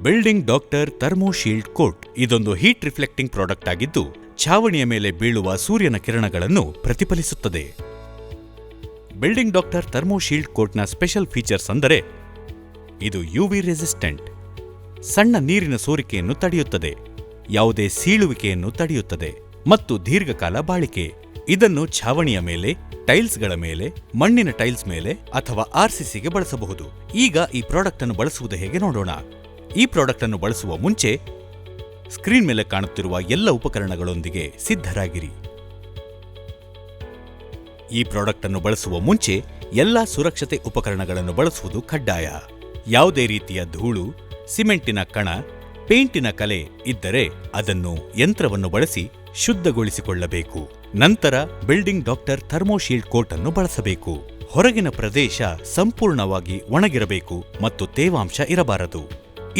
Building doctor thermo shield coat ಇದೊಂದು heat reflecting product ಆಗಿದ್ದು ಛಾವಣಿಯ ಮೇಲೆ ಬೀಳುವ ಸೂರ್ಯನ ಕಿರಣಗಳನ್ನು ಪ್ರತಿಫಲಿಸುತ್ತದೆ. ಬಿಲ್ಡಿಂಗ್ ಡಾಕ್ಟರ್ ಥರ್ಮೋ ಶೀಲ್ಡ್ ಕೋಟ್ನ ಸ್ಪೆಷಲ್ ಫೀಚರ್ಸ್ ಅಂದರೆ ಇದು ಯುವಿ ರೆಸಿಸ್ಟೆಂಟ್, ಸಣ್ಣ ನೀರಿನ ಸೋರಿಕೆಯನ್ನು ತಡೆಯುತ್ತದೆ, ಯಾವುದೇ ಸೀಳುವಿಕೆಯನ್ನು ತಡೆಯುತ್ತದೆ ಮತ್ತು ದೀರ್ಘಕಾಲ ಬಾಳಿಕೆ. ಇದನ್ನು ಛಾವಣಿಯ ಮೇಲೆ, ಟೈಲ್ಸ್ಗಳ ಮೇಲೆ, ಮಣ್ಣಿನ ಟೈಲ್ಸ್ ಮೇಲೆ ಅಥವಾ ಆರ್ಸಿಸಿಗೆ ಬಳಸಬಹುದು. ಈಗ ಈ ಪ್ರಾಡಕ್ಟ್ ಅನ್ನು ಬಳಸುವುದು ಹೇಗೆ ನೋಡೋಣ. ಈ ಪ್ರಾಡಕ್ಟ್ ಅನ್ನು ಬಳಸುವ ಮುಂಚೆ ಸ್ಕ್ರೀನ್ ಮೇಲೆ ಕಾಣುತ್ತಿರುವ ಎಲ್ಲ ಉಪಕರಣಗಳೊಂದಿಗೆ ಸಿದ್ಧರಾಗಿರಿ. ಈ ಪ್ರಾಡಕ್ಟ್ ಅನ್ನು ಬಳಸುವ ಮುಂಚೆ ಎಲ್ಲಾ ಸುರಕ್ಷತೆ ಉಪಕರಣಗಳನ್ನು ಬಳಸುವುದು ಕಡ್ಡಾಯ. ಯಾವುದೇ ರೀತಿಯ ಧೂಳು, ಸಿಮೆಂಟಿನ ಕಣ, ಪೇಂಟಿನ ಕಲೆ ಇದ್ದರೆ ಅದನ್ನು ಯಂತ್ರವನ್ನು ಬಳಸಿ ಶುದ್ಧಗೊಳಿಸಿಕೊಳ್ಳಬೇಕು. ನಂತರ Building doctor thermo shield coat ಅನ್ನು ಬಳಸಬೇಕು. ಹೊರಗಿನ ಪ್ರದೇಶ ಸಂಪೂರ್ಣವಾಗಿ ಒಣಗಿರಬೇಕು ಮತ್ತು ತೇವಾಂಶ ಇರಬಾರದು.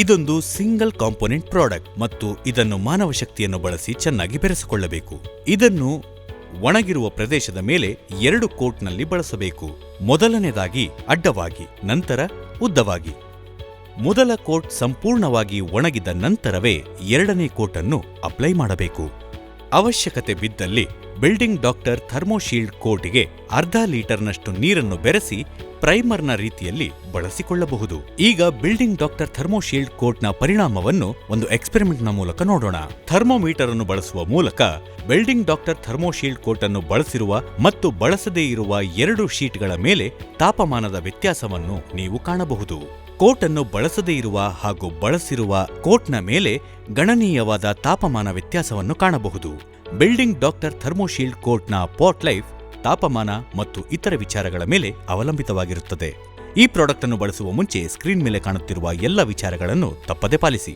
ಇದೊಂದು ಸಿಂಗಲ್ ಕಾಂಪೋನೆಂಟ್ ಪ್ರಾಡಕ್ಟ್ ಮತ್ತು ಇದನ್ನು ಮಾನವ ಶಕ್ತಿಯನ್ನು ಬಳಸಿ ಚೆನ್ನಾಗಿ ಬೆರೆಸಿಕೊಳ್ಳಬೇಕು. ಇದನ್ನು ಒಣಗಿರುವ ಪ್ರದೇಶದ ಮೇಲೆ 2 ಕೋಟ್ನಲ್ಲಿ ಬಳಸಬೇಕು. ಮೊದಲನೇದಾಗಿ ಅಡ್ಡವಾಗಿ, ನಂತರ ಉದ್ದವಾಗಿ. ಮೊದಲ ಕೋಟ್ ಸಂಪೂರ್ಣವಾಗಿ ಒಣಗಿದ ನಂತರವೇ 2ನೇ ಕೋಟ್ ಅನ್ನು ಅಪ್ಲೈ ಮಾಡಬೇಕು. ಅವಶ್ಯಕತೆ ಬಿದ್ದಲ್ಲಿ ಬಿಲ್ಡಿಂಗ್ ಡಾಕ್ಟರ್ ಥರ್ಮೋ ಶೀಲ್ಡ್ ಕೋಟ್ಗೆ ಅರ್ಧ ಲೀಟರ್ನಷ್ಟು ನೀರನ್ನು ಬೆರೆಸಿ ಪ್ರೈಮರ್ನ ರೀತಿಯಲ್ಲಿ ಬಳಸಿಕೊಳ್ಳಬಹುದು. ಈಗ ಬಿಲ್ಡಿಂಗ್ ಡಾಕ್ಟರ್ ಥರ್ಮೋ ಶೀಲ್ಡ್ ಕೋಟ್ನ ಪರಿಣಾಮವನ್ನು ಒಂದು ಎಕ್ಸ್ಪೆರಿಮೆಂಟ್ನ ಮೂಲಕ ನೋಡೋಣ. ಥರ್ಮೋಮೀಟರ್ ಅನ್ನು ಬಳಸುವ ಮೂಲಕ Building doctor thermo shield coat ಅನ್ನು ಬಳಸಿರುವ ಮತ್ತು ಬಳಸದೇ ಇರುವ 2 ಶೀಟ್ಗಳ ಮೇಲೆ ತಾಪಮಾನದ ವ್ಯತ್ಯಾಸವನ್ನು ನೀವು ಕಾಣಬಹುದು. ಕೋಟ್ ಅನ್ನು ಬಳಸದೇ ಇರುವ ಹಾಗೂ ಬಳಸಿರುವ ಕೋಟ್ನ ಮೇಲೆ ಗಣನೀಯವಾದ ತಾಪಮಾನ ವ್ಯತ್ಯಾಸವನ್ನು ಕಾಣಬಹುದು. ಬಿಲ್ಡಿಂಗ್ ಡಾಕ್ಟರ್ ಥರ್ಮೋ ಶೀಲ್ಡ್ ಕೋಟ್ನ ಪಾಟ್ ಲೈಫ್ ತಾಪಮಾನ ಮತ್ತು ಇತರ ವಿಚಾರಗಳ ಮೇಲೆ ಅವಲಂಬಿತವಾಗಿರುತ್ತದೆ. ಈ ಪ್ರಾಡಕ್ಟ್ ಅನ್ನು ಬಳಸುವ ಮುಂಚೆ ಸ್ಕ್ರೀನ್ ಮೇಲೆ ಕಾಣುತ್ತಿರುವ ಎಲ್ಲ ವಿಚಾರಗಳನ್ನು ತಪ್ಪದೆ ಪಾಲಿಸಿ.